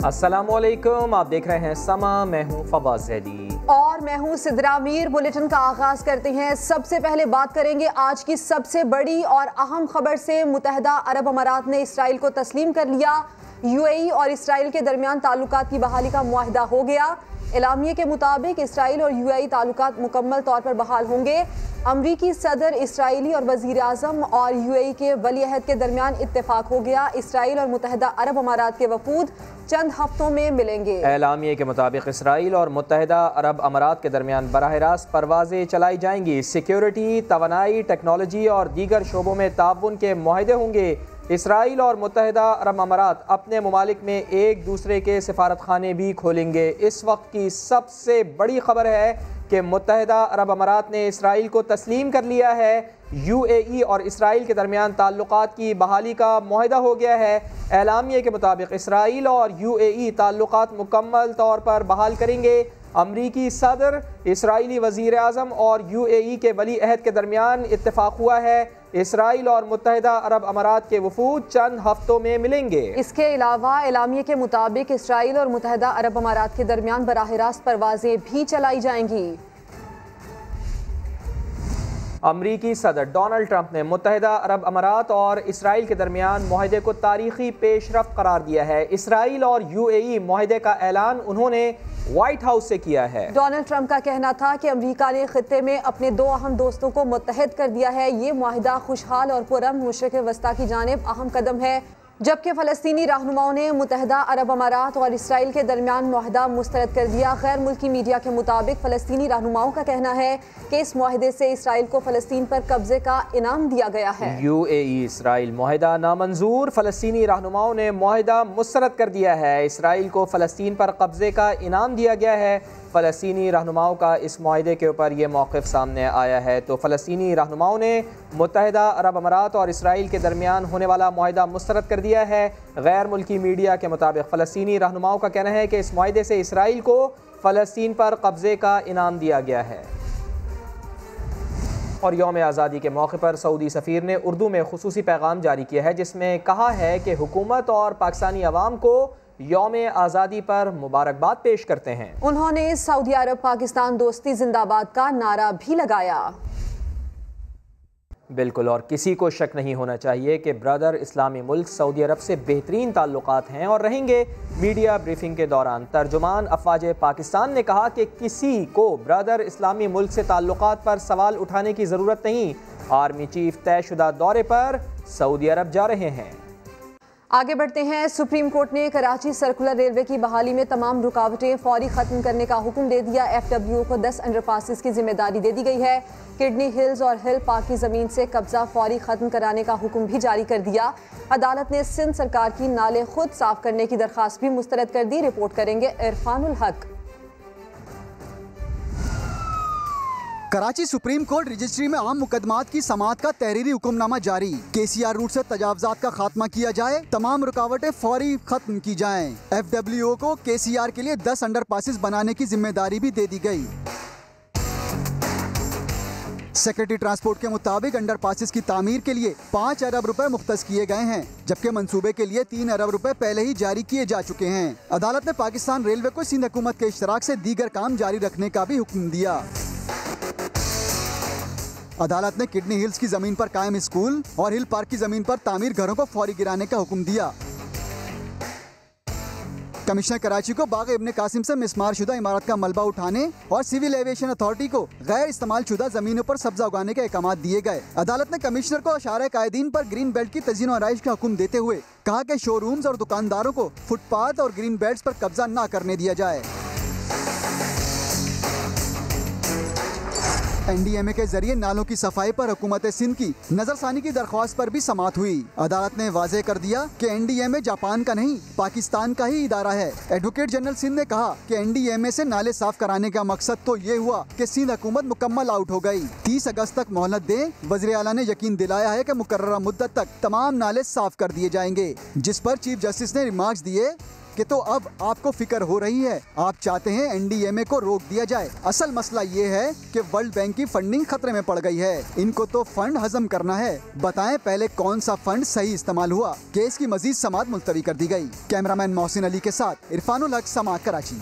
अस्सलामुअलैकुम, आप देख रहे हैं समा। मैं हूं फवाज ज़ैदी और मैं हूं सिद्रा मीर। बुलेटिन का आगाज करते हैं। सबसे पहले बात करेंगे आज की सबसे बड़ी और अहम खबर से। मुत्तहिदा अरब अमारात ने इसराइल को तस्लीम कर लिया। यूएई और इसराइल के दरमियान ताल्लुकात की बहाली का मुआहदा हो गया। एलामिये के मुताबिक इसराइल और यूएई ताल्लुकात मुकम्मल तौर पर बहाल होंगे। अमरीकी सदर, इसराइली और वज़ीर आज़म और यूएई के वली अहद के दरमियान इत्तेफाक हो गया। इसराइल और मुत्तहिदा अरब अमारात के वफूद चंद हफ्तों में मिलेंगे। एलामिये के मुताबिक इसराइल और मुत्तहिदा अरब अमारात के दरमियान बराह रास्त परवाजें चलाई जाएंगी। सिक्योरिटी, तवानाई, टेक्नोलॉजी और दीगर शोबों में ताउन के मुआहदे होंगे। इसराइल और मुत्तहिदा अरब अमारात अपने ममालिक में एक दूसरे के सिफारत खाने भी खोलेंगे। इस वक्त की सबसे बड़ी खबर है कि मुत्तहिदा अरब अमारात ने इसराइल को तस्लीम कर लिया है। यूएई और इसराइल के दरमियान ताल्लुकात की बहाली का मुआहदा हो गया है। एलामिये के मुताबिक इसराइल और यूएई ताल्लुकात मुकम्मल तौर पर बहाल करेंगे। अमरीकी सदर, इसराइली वज़ीर आज़म और यूएई के वली अहद के दरमियान इत्तेफाक हुआ है। इसराइल और मुत्तहिदा अरब अमारात के वफूद चंद हफ्तों में मिलेंगे। इसके अलावा एलामिये के मुताबिक इसराइल और मुत्तहिदा अरब अमारात के दरमियान बराह रास्त परवाजें भी चलाई जाएंगी। अमरीकी सदर डोनाल्ड ट्रंप ने मुत्तहिदा अरब अमारात और इसराइल के दरमियान मुआहदे को तारीखी पेशरफ करार दिया है। इसराइल और यूएई मुआहदे का ऐलान उन्होंने व्हाइट हाउस से किया है। डोनाल्ड ट्रंप का कहना था कि अमेरिका ने खित्ते में अपने दो अहम दोस्तों को मुत्तहिद कर दिया है। ये मुआहदा खुशहाल और पुरअमन मशरिक़ वस्ता की जानिब अहम कदम है। जबकि फ़लस्तीनी रहनुमाओं ने मुत्तहिदा अरब अमारात और इसराइल के दरमियान मुआहदा मुस्तरद कर दिया। गैर मुल्की मीडिया के मुताबिक फ़लस्तीनी रहनुमाओं का कहना है कि इस मुआहदे से इसराइल को फ़लस्तीन पर कब्जे का इनाम दिया गया है। यूएई इसराइल मुआहदा नामंजूर, फ़लस्तीनी रहनुमाओं ने मुआहदा मुस्तरद कर दिया है। इसराइल को फ़लस्तीन पर कब्जे का इनाम दिया गया है। फ़लस्तीनी रहनुमाओं का इस मुआहदे के ऊपर यह मौक़िफ़ सामने आया है तो फ़लस्तीनी रहनुमाओं ने मुत्तहिदा अरब अमारात और इसराइल के दरमियान होने वाला मुआहदा मुस्तरद कर दिया है। गैर मुल्की मीडिया के मुताबिक फ़लस्तीनी रहनुमाओं का कहना है कि इस मुआहदे से इसराइल को फ़लस्तीन पर कब्जे का इनाम दिया गया है। और यौम आज़ादी के मौके पर सऊदी सफ़ीर ने उर्दू में खुसूसी पैगाम जारी किया है, जिसमें कहा है कि हुकूमत और पाकिस्तानी अवाम को यौम आज़ादी पर मुबारकबाद पेश करते हैं। उन्होंने सऊदी अरब पाकिस्तान दोस्ती जिंदाबाद का नारा भी लगाया। बिल्कुल, और किसी को शक नहीं होना चाहिए कि ब्रदर इस्लामी मुल्क सऊदी अरब से बेहतरीन ताल्लुकात हैं और रहेंगे। मीडिया ब्रीफिंग के दौरान तर्जुमान अफवाज पाकिस्तान ने कहा कि किसी को ब्रदर इस्लामी मुल्क से ताल्लुकात पर सवाल उठाने की ज़रूरत नहीं। आर्मी चीफ तयशुदा दौरे पर सऊदी अरब जा रहे हैं। आगे बढ़ते हैं। सुप्रीम कोर्ट ने कराची सर्कुलर रेलवे की बहाली में तमाम रुकावटें फौरी खत्म करने का हुक्म दे दिया। एफडब्ल्यू को 10 अंडरपासेस की जिम्मेदारी दे दी गई है। किडनी हिल्स और हिल पार्क की जमीन से कब्जा फौरी खत्म कराने का हुक्म भी जारी कर दिया। अदालत ने सिंध सरकार की नाले खुद साफ करने की दरखास्त भी मुस्तरद कर दी। रिपोर्ट करेंगे इरफानुल हक। कराची सुप्रीम कोर्ट रजिस्ट्री में आम मुकदमात की समाअत का तहरीरी हुक्मनामा जारी। केसीआर रूट से तजावजात का खात्मा किया जाए, तमाम रुकावटें फौरी खत्म की जाएं। एफडब्ल्यूओ को केसीआर के लिए 10 अंडरपासेस बनाने की जिम्मेदारी भी दे दी गई। सेक्रेटरी ट्रांसपोर्ट के मुताबिक अंडरपासेस की तामीर के लिए 5 अरब रुपए मुख्तस किए गए हैं, जबकि मंसूबे के लिए 3 अरब रुपए पहले ही जारी किए जा चुके हैं। अदालत ने पाकिस्तान रेलवे को सिंध हुकूमत के इश्तराक से दीगर काम जारी रखने का भी हुक्म दिया। अदालत ने किडनी हिल्स की जमीन पर कायम स्कूल और हिल पार्क की जमीन पर तामीर घरों को फौरी गिराने का हुक्म दिया। कमिश्नर कराची को बाग इब्ने कासिम से मिसमार शुदा इमारत का मलबा उठाने और सिविल एविएशन अथॉरिटी को गैर इस्तेमाल शुदा जमीनों पर सब्जा उगाने के अहकाम दिए गए। अदालत ने कमिश्नर को अशारे कायदीन पर ग्रीन बेल्ट की तज़यीन और आराइश का हुक्म देते हुए कहा कि शोरूम्स और दुकानदारों को फुटपाथ और ग्रीन बेल्ट पर कब्जा न करने दिया जाए। एनडीएमए के जरिए नालों की सफाई पर हुकूमत सिंध की नजरसानी की दरख्वास्त पर भी समाअत हुई। अदालत ने वाज़ेह कर दिया कि एनडीएमए जापान का नहीं, पाकिस्तान का ही इदारा है। एडवोकेट जनरल सिंध ने कहा कि एनडीएमए से नाले साफ कराने का मकसद तो ये हुआ कि सिंध हुकूमत मुकम्मल आउट हो गई। 30 अगस्त तक मोहलत दें। वज़ीर आला ने यकीन दिलाया है कि मुकर्ररा मुद्दत तक तमाम नाले साफ कर दिए जाएंगे, जिस पर चीफ जस्टिस ने रिमार्क्स दिए कि तो अब आपको फिक्र हो रही है। आप चाहते हैं NDMA को रोक दिया जाए। असल मसला ये है कि वर्ल्ड बैंक की फंडिंग खतरे में पड़ गई है। इनको तो फंड हजम करना है। बताएं पहले कौन सा फंड सही इस्तेमाल हुआ। केस की मजीद समाअत मुलतवी कर दी गई। कैमरामैन मोहसिन अली के साथ इरफानुल हक, समाअत, कराची।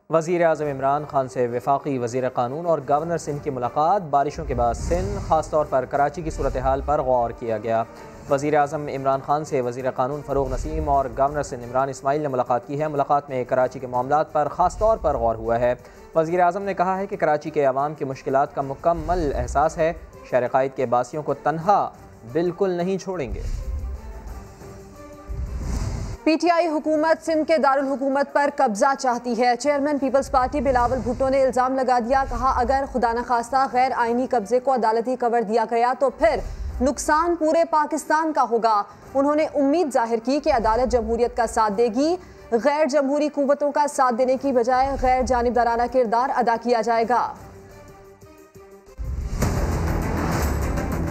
वज़ीर आज़म इमरान खान से वफाकी वज़ीर क़ानून और गवर्नर सिंध की मुलाकात। बारिशों के बाद सिंध, ख़ास तौर पर कराची की सूरत हाल पर गौर किया गया। वज़ीर आज़म इमरान खान से वज़ीर क़ानून फ़रूग़ नसीम और गवर्नर सिंध इमरान इस्माइल ने मुलाकात की है। मुलाकात में कराची के मामलात पर ख़ास तौर पर गौर हुआ है। वज़ीर आज़म ने कहा है कि कराची के अवाम की मुश्किलात का मुकम्मल एहसास है। शहर क़ाइद के बासियों को तन्हा बिल्कुल नहीं छोड़ेंगे। PTI हुकूमत सिंध के दारुल हुकूमत पर कब्जा चाहती है। Chairman Peoples Party Bilawal Bhutto ने इल्ज़ाम लगा दिया। कहा, अगर खुदा न खास्ता गैर आइनी कब्जे को अदालती कवर दिया गया तो फिर नुकसान पूरे पाकिस्तान का होगा। उन्होंने उम्मीद जाहिर की कि अदालत जमहूरियत का साथ देगी। गैर जमहूरी कुव्वतों का साथ देने की बजाय गैर जानिबदाराना किरदार अदा किया जाएगा।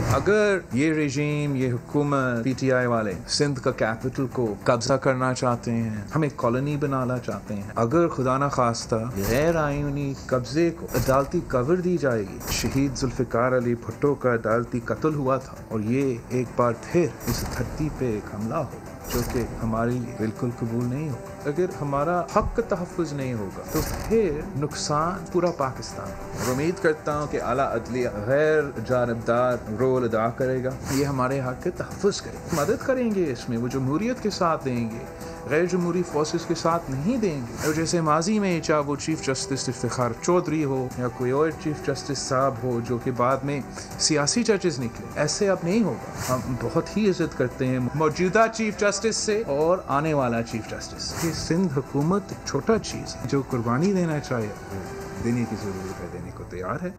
अगर ये रेजीम, ये हुकूमत, PTI वाले सिंध का कैपिटल को कब्जा करना चाहते हैं, हमें कॉलोनी बनाना चाहते हैं, अगर खुदा न खास्ता गैर आईनी कब्जे को अदालती कवर दी जाएगी। शहीद जुल्फ़िकार अली भुट्टो का अदालती कत्ल हुआ था और ये एक बार फिर इस धरती पे एक हमला हो जो कि हमारे लिए बिल्कुल कबूल नहीं होगा। अगर हमारा हक का तहफ़्फ़ुज़ नहीं होगा तो फिर नुकसान पूरा पाकिस्तान। और उम्मीद करता हूँ कि आला अदलिया गैर जानिबदार रोल अदा करेगा। ये हमारे हक के तहफ़्फ़ुज़ करेगा, मदद करेंगे इसमें। वो जमहूरियत के साथ देंगे, गैर जमहूरी फोर्सेस के साथ नहीं देंगे। और जैसे माजी में चाहे वो चीफ जस्टिस इफ्तिखार चौधरी हो या कोई और चीफ जस्टिस साहब हो जो कि बाद में सियासी जजेस निकले, ऐसे अब नहीं होगा। हम बहुत ही इज्जत करते हैं मौजूदा चीफ जस्टिस से और आने वाला चीफ जस्टिस। ये सिंध हुकूमत एक छोटा चीज़ है, जो कुर्बानी देना चाहिए देने की ज़रूरत है, देने को तैयार है।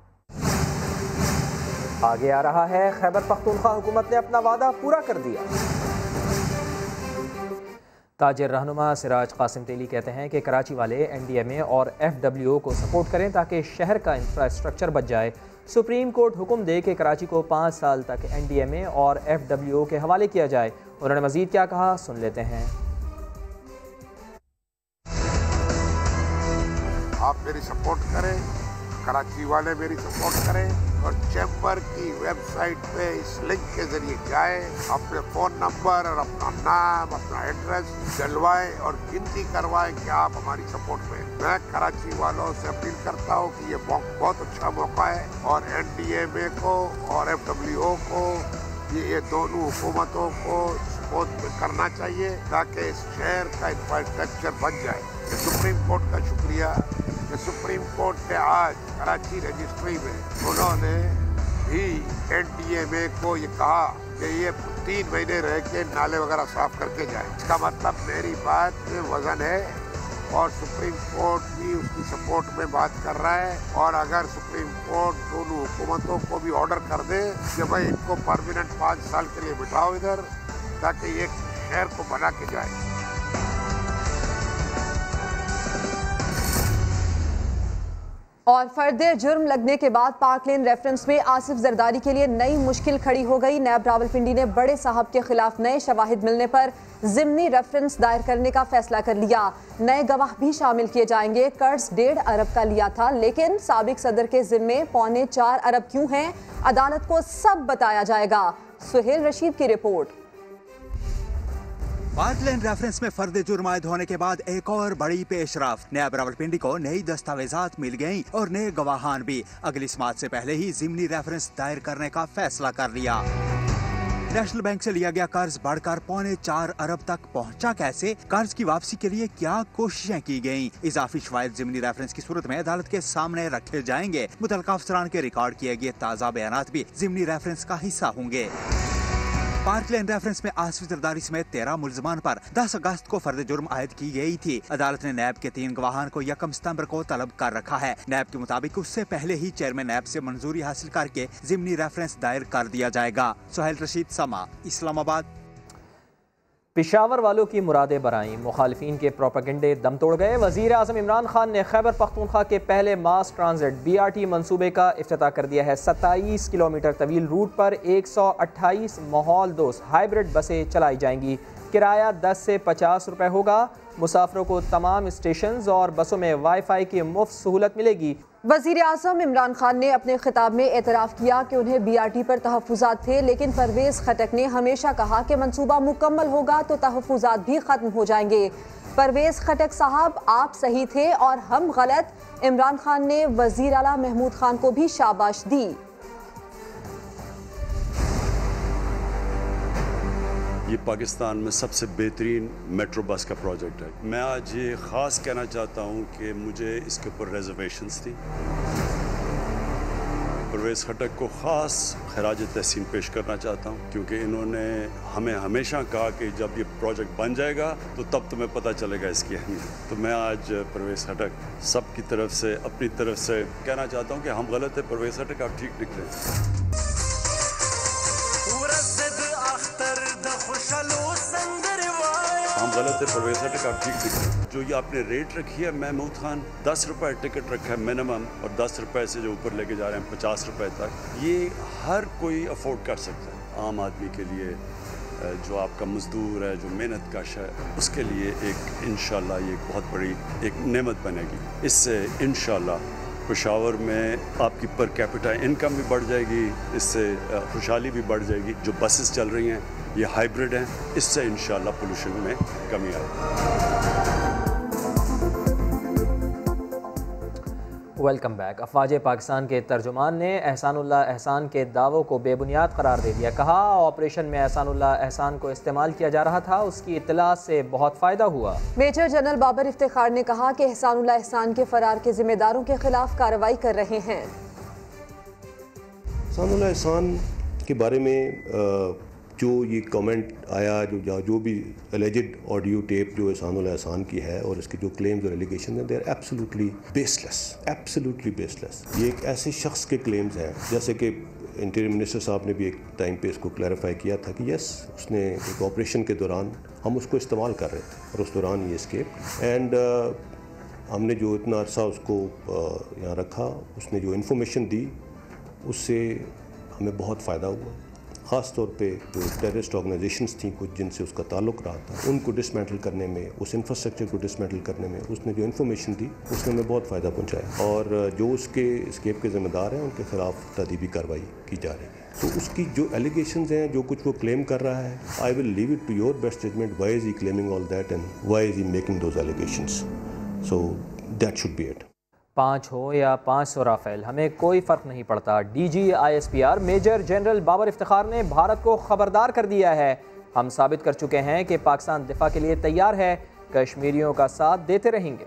आगे आ रहा है, खैबर पख्तूनख्वा हुकूमत ने अपना वादा पूरा कर दिया। ताजिर रहनुमा सिराज कासिम तेली कहते हैं कि कराची वाले NDMA और FWO को सपोर्ट करें ताकि शहर का इंफ्रास्ट्रक्चर बच जाए। सुप्रीम कोर्ट हुक्म दे कि कराची को 5 साल तक NDMA और FWO के हवाले किया जाए। उन्होंने मजीद क्या कहा, सुन लेते हैं। आप मेरी सपोर्ट करें, कराची वाले मेरी सपोर्ट करें और चैम्बर की वेबसाइट पे इस लिंक के जरिए जाएं, अपने फ़ोन नंबर और अपना नाम, अपना एड्रेस डलवाएं और गिनती करवाएं कि आप हमारी सपोर्ट में। मैं कराची वालों से अपील करता हूँ कि ये बहुत अच्छा मौका है और NDMA को और FWO को ये दोनों हुकूमतों को सपोर्ट करना चाहिए ताकि इस शहर का इंफ्रास्ट्रक्चर बन जाए। सुप्रीम कोर्ट का शुक्रिया कि सुप्रीम कोर्ट ने आज कराची रजिस्ट्री में उन्होंने भी NDMA को ये कहा कि ये 3 महीने रह के नाले वगैरह साफ करके जाए। इसका मतलब मेरी बात में वजन है और सुप्रीम कोर्ट भी उसकी सपोर्ट में बात कर रहा है। और अगर सुप्रीम कोर्ट दोनों हुकूमतों को भी ऑर्डर कर दे कि भाई इनको परमानेंट 5 साल के लिए बिठाओ इधर, ताकि ये शहर को बना के जाए। और फर्दे जुर्म लगने के बाद पार्क लेन रेफरेंस में आसिफ जरदारी के लिए नई मुश्किल खड़ी हो गई। नैब रावलपिंडी ने बड़े साहब के खिलाफ नए शवाहिद मिलने पर ज़िम्नी रेफरेंस दायर करने का फैसला कर लिया। नए गवाह भी शामिल किए जाएंगे। कर्ज 1.5 अरब का लिया था, लेकिन साबिक सदर के जिम्मे 4.25 अरब क्यों हैं, अदालत को सब बताया जाएगा। सुहेल रशीद की रिपोर्ट। पार्कलैंड रेफरेंस में फर्द जुर्म आयद होने के बाद एक और बड़ी पेशरफ्त। नैब रावलपिंडी को नई दस्तावेजात मिल गयी और नए गवाहान भी। अगली समाअत से पहले ही जिमनी रेफरेंस दायर करने का फैसला कर लिया। नेशनल बैंक से लिया गया कर्ज बढ़कर 4.25 अरब तक पहुंचा कैसे, कर्ज की वापसी के लिए क्या कोशिशें की गयी। इजाफी शवायद जिमनी रेफरेंस की सूरत में अदालत के सामने रखे जाएंगे। मुतल्लिका अफसरान के रिकॉर्ड किए गए ताज़ा बयानात भी जिमनी रेफरेंस का हिस्सा होंगे। पार्कलैंड रेफरेंस में आसिफ जरदारी समेत 13 मुल्ज़मान पर 10 अगस्त को फर्द जुर्म आयद की गई थी। अदालत ने नैब के 3 गवाहान को 1 सितंबर को तलब कर रखा है। नैब के मुताबिक उससे पहले ही चेयरमैन नैब से मंजूरी हासिल करके जिमनी रेफरेंस दायर कर दिया जाएगा। सुहेल रशीद, समा, इस्लामाबाद। पेशावर वालों की मुरादें बराईं, मुखालिफिन के प्रोपेगेंडे दम तोड़ गए। वज़ीर आज़म इमरान खान ने खैबर पख्तूनख्वा के पहले मास ट्रांजिट BRT मंसूबे का इफ्तिताह कर दिया है। 27 किलोमीटर तवील रूट पर 128 माहौल दोस्त हाइब्रिड बसें चलाई जाएंगी। किराया 10 से 50 रुपए होगा। मुसाफिरों को तमाम स्टेशन और बसों में वाईफाई की मुफ्त सहूलत मिलेगी। वज़ीर आज़म इमरान खान ने अपने खिताब में एतराफ़ किया कि उन्हें BRT पर तहफ़्फ़ुज़ात थे, लेकिन परवेज़ खटक ने हमेशा कहा कि मंसूबा मुकम्मल होगा तो तहफ़्फ़ुज़ात भी ख़त्म हो जाएंगे। परवेज़ खटक साहब, आप सही थे और हम गलत। इमरान खान ने वज़ीर आला महमूद खान को भी शाबाश दी। ये पाकिस्तान में सबसे बेहतरीन मेट्रो बस का प्रोजेक्ट है। मैं आज ये ख़ास कहना चाहता हूँ कि मुझे इसके ऊपर रिजर्वेशंस थी। परवेज़ खटक को ख़ास खराज तहसीन पेश करना चाहता हूँ, क्योंकि इन्होंने हमें हमेशा कहा कि जब ये प्रोजेक्ट बन जाएगा तो तब तुम्हें पता चलेगा इसकी अहमियत। तो मैं आज परवेज़ खटक सब की तरफ से, अपनी तरफ से कहना चाहता हूँ कि हम गलत है, परवेज़ खटक आप ठीक निकले। हम गलत है, परवेज़ खटक आप ठीक दिखे। जो ये आपने रेट रखी है महमूद खान, 10 रुपये टिकट रखा है मिनिमम, और 10 रुपये से जो ऊपर लेके जा रहे हैं 50 रुपये तक, ये हर कोई अफोर्ड कर सकता है। आम आदमी के लिए, जो आपका मजदूर है, जो मेहनत कश है, उसके लिए एक इंशाल्लाह ये एक बहुत बड़ी एक नेमत बनेगी। इससे इंशाल्लाह पेशावर में आपकी पर कैपिटा इनकम भी बढ़ जाएगी, इससे खुशहाली भी बढ़ जाएगी। जो बसेस चल रही हैं ये हाइब्रिड हैं, इससे इंशाल्लाह पोल्यूशन में कमी आएगी। Welcome back. अफवाज पाकिस्तान के तर्जुमान ने एहसानुल्लाह एहसान के दावों को बेबुनियाद करार दे दिया। कहा, ऑपरेशन में एहसानुल्लाह एहसान को इस्तेमाल किया जा रहा था, उसकी इत्तला से बहुत फ़ायदा हुआ। मेजर जनरल बाबर इफ्तिखार ने कहा कि एहसानुल्लाह एहसान के फरार के जिम्मेदारों के खिलाफ कार्रवाई कर रहे हैं। एहसानुल्लाह एहसान के बारे में जो ये कमेंट आया, जो भी एलिजिड ऑडियो टेप जो एहसानुल्लाह एहसान की है और इसके जो क्लेम्स और एलिगेशन हैं, they are absolutely baseless, absolutely baseless. ये एक ऐसे शख्स के क्लेम्स हैं, जैसे कि इंटीरियर मिनिस्टर साहब ने भी एक टाइम पे इसको क्लैरिफाई किया था कि यस, उसने एक ऑपरेशन के दौरान हम उसको इस्तेमाल कर रहे थे और उस दौरान ये एस्केप, एंड हमने जो इतना अरसा उसको यहाँ रखा, उसने जो इन्फॉर्मेशन दी उससे हमें बहुत फ़ायदा हुआ। ख़ास तौर पे जो टेररिस्ट ऑर्गेनाइजेशंस थी कुछ जिनसे उसका ताल्लुक़ रहा था, उनको डिसमेंटल करने में, उस इंफ्रास्ट्रक्चर को डिसमेंटल करने में उसने जो इन्फॉर्मेशन दी उसने हमें बहुत फ़ायदा पहुंचाया। और जो उसके एस्केप के ज़िम्मेदार हैं उनके ख़िलाफ़ तदीबी कार्रवाई की जा रही है। तो उसकी जो एलिगेशंस हैं, जो कुछ वो क्लेम कर रहा है, I will leave it to your best judgement, why is he claiming all that and why is he making those allegations. So that should be it. 5 हो या 500 राफेल, हमें कोई फ़र्क नहीं पड़ता। DG ISPR major general Babar Iftikhar ने भारत को खबरदार कर दिया है। हम साबित कर चुके हैं कि पाकिस्तान दिफा के लिए तैयार है, कश्मीरियों का साथ देते रहेंगे।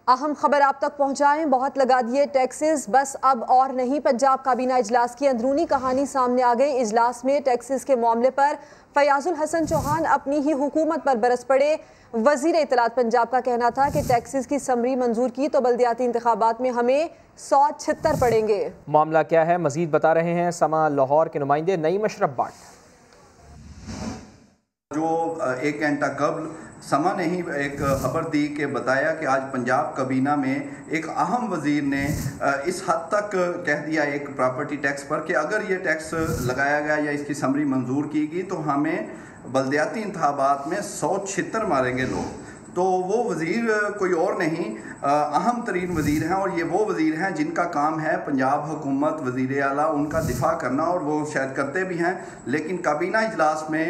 अहम खबर आप तक पहुंचाएं। बहुत लगा दिए टैक्सेस, बस अब और नहीं। पंजाब काबीना इजलास की अंदरूनी कहानी सामने आ गई। इजलास में टैक्सेस के मामले पर फयाजुल हसन चौहान अपनी ही हुकूमत पर बरस पड़े। वजीर इत्तलात पंजाब का कहना था कि टैक्सेस की समरी मंजूर की तो बल्दियाती इंतखाबात में हमें 176 पड़ेंगे। मामला क्या है, मजीद बता रहे हैं समा लाहौर के नुमाइंदे नईम अशरफ भट्ट। जो एक घंटा कबल समा ने ही एक खबर दी कि बताया कि आज पंजाब काबीना में एक अहम वजीर ने इस हद तक कह दिया एक प्रॉपर्टी टैक्स पर कि अगर ये टैक्स लगाया गया या इसकी समरी मंजूर की गई तो हमें बल्दियाती इंतखाबात में 176 मारेंगे लोग। तो वो वज़ीर कोई और नहीं, अहम तरीन वज़ीर हैं, और ये वो वज़ीर हैं जिनका काम है पंजाब हुकूमत, वज़ीर आला, उनका दिफा करना, और वो शायद करते भी हैं। लेकिन काबीना इजलास में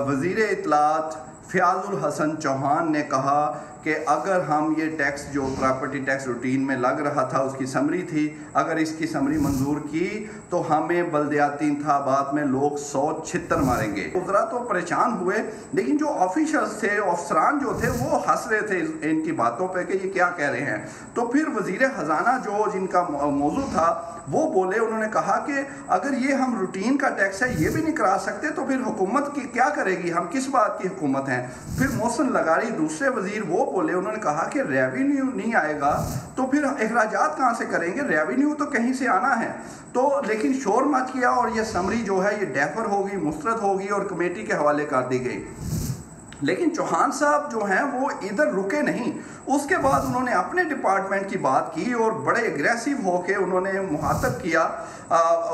वज़ीर इत्तलात फयाजुल हसन चौहान ने कहा कि अगर हम ये टैक्स जो प्रॉपर्टी टैक्स रूटीन में लग रहा था उसकी समरी थी, अगर इसकी समरी मंजूर की तो हमें बल्दियाती इंतखाबात में लोग 176 मारेंगे। उज़रा तो परेशान हुए, लेकिन जो ऑफिशल्स थे, अफसरान जो थे, वो हंस रहे थे इनकी बातों पे कि ये क्या कह रहे हैं। तो फिर वज़ीर ख़जाना जो जिनका मौजू था वो बोले, उन्होंने कहा कि अगर ये हम रूटीन का टैक्स है ये भी नहीं करा सकते तो फिर हुकूमत की क्या करेगी, हम किस बात की हुकूमत हैं। फिर मोहसिन लगारी दूसरे वज़ीर वो बोले, उन्होंने कहा कि रेवेन्यू नहीं आएगा तो फिर अखराजात कहाँ से करेंगे, रेवेन्यू तो कहीं से आना है। तो लेकिन शोर मच गया और ये समरी जो है ये डेफर होगी, मुस्तरद होगी और कमेटी के हवाले कर दी गई। लेकिन चौहान साहब जो हैं वो इधर रुके नहीं, उसके बाद उन्होंने अपने डिपार्टमेंट की बात की और बड़े एग्रेसिव होके उन्होंने मुहातब किया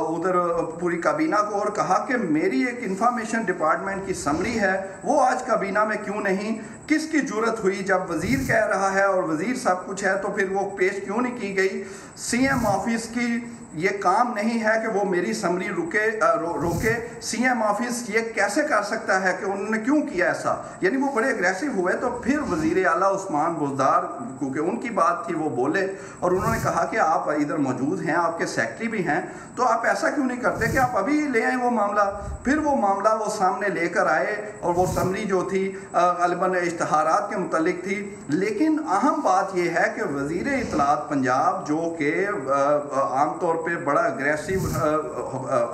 उधर पूरी काबीना को और कहा कि मेरी एक इंफॉर्मेशन डिपार्टमेंट की समरी है, वो आज काबीना में क्यों नहीं, किसकी जरूरत हुई, जब वजीर कह रहा है और वजीर सब कुछ है तो फिर वो पेश क्यों नहीं की गई। सीएम ऑफिस की ये काम नहीं है कि वो मेरी समरी रोके। सीएम ऑफिस ये कैसे कर सकता है कि उन्होंने क्यों किया ऐसा, यानी वो बड़े एग्रेसिव हुए। तो फिर वजीर आला उस्मान बुज़दार, क्योंकि उनकी बात थी, वो बोले और उन्होंने कहा कि आप इधर मौजूद हैं, आपके सेक्रेटरी भी हैं, तो आप ऐसा क्यों नहीं करते कि आप अभी ले आए वो मामला। फिर वो मामला वो सामने लेकर आए और वो समरी जो थी ग़ालिबन इश्तहारात के मुतल्लिक थी। लेकिन अहम बात यह है कि वज़ीर इत्तलात पंजाब जो कि आमतौर पे बड़ा अग्रेसिव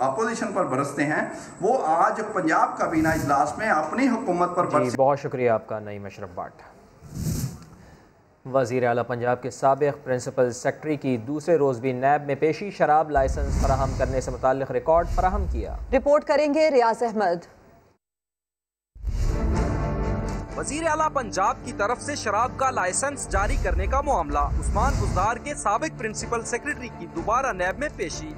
अपोजिशन पर बरसते हैं, वो आज पंजाब काबीना इजलास में अपनी हुकूमत पर जी, बहुत शुक्रिया आपका नईम अशरफ भट्ट। वज़ीर आला पंजाब के साबिक़ प्रिंसिपल सेक्रेटरी की दूसरे रोज़ भी नैब में पेशी, शराब लाइसेंस फराहम करने से मुताल्लिक़ रिकॉर्ड फराहम किया। रिपोर्ट करेंगे रियाज अहमद। वज़ीर आला पंजाब की तरफ से शराब का लाइसेंस जारी करने का मामला, उस्मान बुज़दार के साबिक़ प्रिंसिपल सेक्रेटरी की दोबारा नैब में पेशी।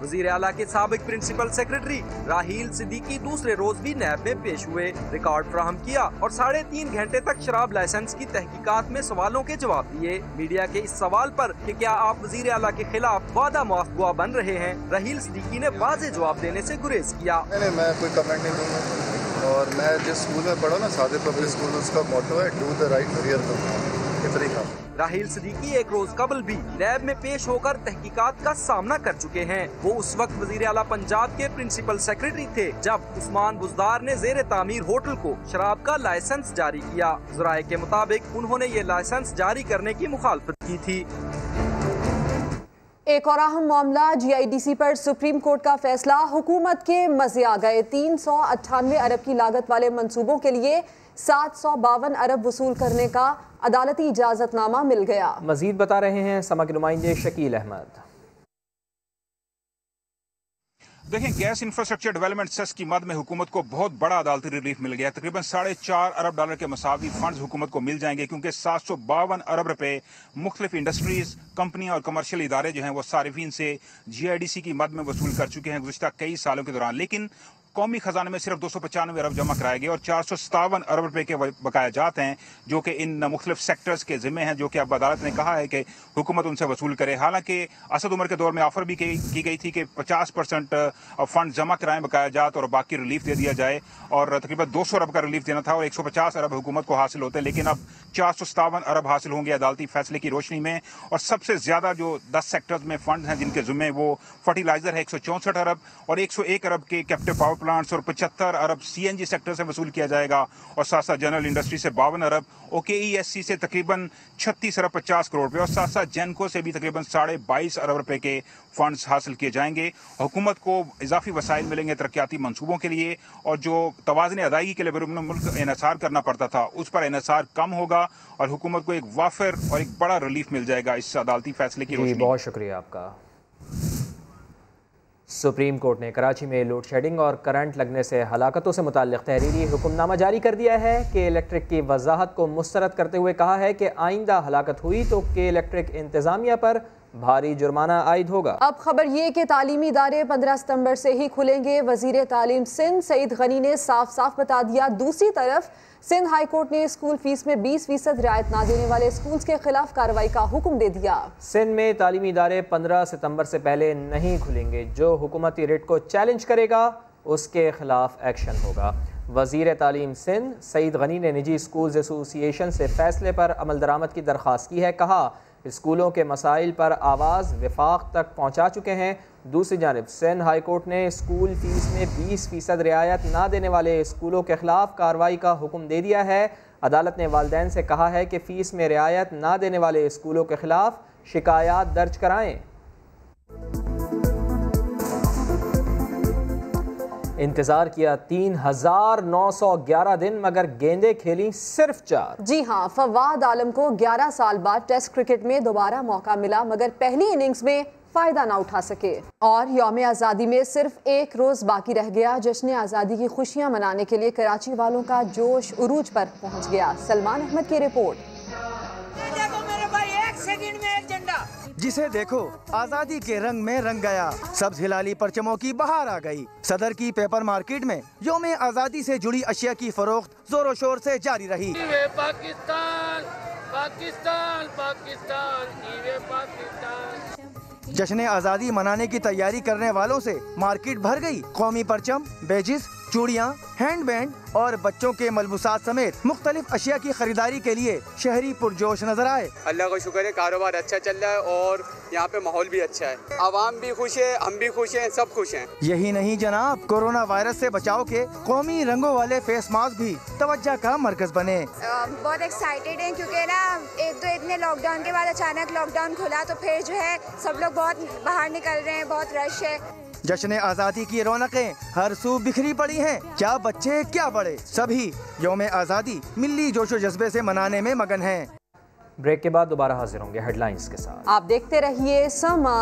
वज़ीर आला के साबिक़ प्रिंसिपल सेक्रेटरी राहील सिद्दीकी दूसरे रोज भी नैब में पेश हुए, रिकॉर्ड फराहम किया और 3.5 घंटे तक शराब लाइसेंस की तहकीकात में सवालों के जवाब दिए। मीडिया के इस सवाल पर कि क्या आप वज़ीर आला के खिलाफ वादा माफ़गुआ बन रहे हैं, राहील सिद्दीकी ने वाज़ेह जवाब देने से गुरेज किया। मैं कोई कमेंट नहीं दूंगा और मैं जिस स्कूल में पढ़ा ना, सादिक पब्लिक स्कूल, उसका मोटो है do the right here the तरीका। राहील सिद्दीकी एक रोज कबल भी नैब में पेश होकर तहकीकात का सामना कर चुके हैं। वो उस वक्त वज़ीर आला पंजाब के प्रिंसिपल सेक्रेटरी थे जब उस्मान बुज़दार ने ज़ेरे तामीर होटल को शराब का लाइसेंस जारी किया। ज़राए के मुताबिक उन्होंने ये लाइसेंस जारी करने की मुखालफत की थी। एक और अहम मामला, GIDC पर सुप्रीम कोर्ट का फैसला, हुकूमत के मजे आ गए। 398 अरब की लागत वाले मंसूबों के लिए 752 अरब वसूल करने का अदालती इजाजतनामा मिल गया। मजीद बता रहे हैं समा के नुमाइंदे शकील अहमद। देखें, गैस इंफ्रास्ट्रक्चर डेवलपमेंट सेस की मद में हुकूमत को बहुत बड़ा अदालती रिलीफ मिल गया। तकरीबन $4.5 अरब के मसावी फंड्स हुकूमत को मिल जाएंगे, क्योंकि 752 अरब रुपए मुख्तलिफ इंडस्ट्रीज, कंपनियां और कमर्शियल इदारे जो हैं वो सारिफीन से GIDC की मद में वसूल कर चुके हैं गुज़िश्ता कई सालों के दौरान। लेकिन कौमी खजाने में सिर्फ 295 अरब जमा कराए गए और 457 अरब रुपए के बकाया जात हैं जो कि इन मुख्तलिफ सेक्टर्स के जिम्मे हैं, जो कि अब अदालत ने कहा है कि हुकूमत उनसे वसूल करे। हालांकि असद उमर के दौर में ऑफर भी की गई थी कि 50% फंड जमा कराएं बकाया जात और बाकी रिलीफ दे दिया जाए, और तकरीबन 200 अरब का रिलीफ देना था और 150 अरब हुकूमत को हासिल होते। लेकिन अब 457 अरब हासिल होंगे अदालती फैसले की रोशनी में। और सबसे ज्यादा जो 10 सेक्टर्स में फंड हैं जिनके जिम्मे, वो फर्टिलाइजर है 164 अरब और 101 अरब के कैप्टिव पावर प्लांट्स और 75 अरब CNG सेक्टर से वसूल किया जाएगा, और साथ साथ जनरल इंडस्ट्री से 52 अरब, OKESC से तकरीबन 36 अरब 50 करोड़ रुपए और साथ साथ जेनको से भी तकरीबन 22.5 अरब रुपए के फंड्स हासिल किए जाएंगे। हुकूमत को इजाफी वसाइल मिलेंगे तरक्याती मंसूबों के लिए, और जो तवाज़ुन अदायगी के लिए बैरून मुल्क इन्हिसार करना पड़ता था उस पर इन्हिसार कम होगा और हुकूमत को एक वाफिर और एक बड़ा रिलीफ मिल जाएगा इस अदालती फैसले की रोशनी। बहुत शुक्रिया आपका। सुप्रीम कोर्ट ने कराची में लोड शेडिंग और करंट लगने से हलाकतों से मुताल्लिक़ तहरीरी हुक्मनामा जारी कर दिया है। के इलेक्ट्रिक की वजाहत को मुस्तरद करते हुए कहा है कि आइंदा हलाकत हुई तो के इलेक्ट्रिक इंतज़ामिया पर भारी जुर्माना आयद होगा। अब खबर ये कि तालीमी इदारे 15 सितंबर से ही खुलेंगे। वजीर तालीम सिंध सईद गनी ने साफ साफ बता दिया। दूसरी तरफ सिंध हाई कोर्ट ने स्कूल फीस में 20% रियायत ना देने वाले स्कूल्स के खिलाफ कार्रवाई का हुक्म दे दिया। सिंध में तालीमी इदारे 15 सितंबर से पहले नहीं खुलेंगे। जो हुकूमती रेट को चैलेंज करेगा उसके खिलाफ एक्शन होगा। वजीर तालीम सिंध सईद गनी ने निजी स्कूल्स एसोसिएशन से फैसले पर अमल दरामद की दरख्वास्त की है। कहा, स्कूलों के मसाइल पर आवाज़ विफाक तक पहुँचा चुके हैं। दूसरी जानिब सिंध हाई कोर्ट ने स्कूल फीस में 20% रियायत ना देने वाले स्कूलों के खिलाफ कार्रवाई का हुक्म दे दिया है। अदालत ने वालिदैन से कहा है कि फ़ीस में रियायत ना देने वाले स्कूलों के खिलाफ शिकायत दर्ज कराएं। इंतजार किया 3911 दिन, मगर गेंदें खेली सिर्फ 4। जी हाँ, फवाद आलम को 11 साल बाद टेस्ट क्रिकेट में दोबारा मौका मिला, मगर पहली इनिंग्स में फायदा ना उठा सके। और यौम आज़ादी में सिर्फ एक रोज बाकी रह गया। जश्न आज़ादी की खुशियां मनाने के लिए कराची वालों का जोश उरूज पर पहुंच गया। सलमान अहमद की रिपोर्ट। जिसे देखो आजादी के रंग में रंग गया, सब्ज हिलाली परचमों की बहार आ गई। सदर की पेपर मार्केट में यौम आजादी से जुड़ी अशिया की फरोख्त जोरों शोर से जारी रही। पाकिस्तान पाकिस्तान पाकिस्तान पाकिस्तान। जश्न आजादी मनाने की तैयारी करने वालों से मार्केट भर गई। कौमी परचम, बैजिस, चूड़ियाँ, हैंड बैंड और बच्चों के मलबूसात समेत मुख्तलिफ अशिया की खरीदारी के लिए शहरी पुरजोश नजर आए। अल्लाह का शुक्र है, कारोबार अच्छा चल रहा है और यहाँ पे माहौल भी अच्छा है। आवाम भी खुश है, हम भी खुश हैं, सब खुश हैं। यही नहीं जनाब, कोरोना वायरस से बचाव के कौमी रंगों वाले फेस मास्क भी तवज्जो का मरकज बने। बहुत एक्साइटेड हैं क्योंकि ना एक तो इतने लॉकडाउन के बाद अचानक लॉकडाउन खुला तो फिर जो है सब लोग बहुत बाहर निकल रहे हैं, बहुत रश है। जश्न आज़ादी की रौनकें हर सू बिखरी पड़ी हैं। क्या बच्चे क्या बड़े, सभी यौम आज़ादी मिली जोशो जज्बे से मनाने में मगन हैं। ब्रेक के बाद दोबारा हाजिर होंगे हेडलाइंस के साथ। आप देखते रहिए समा।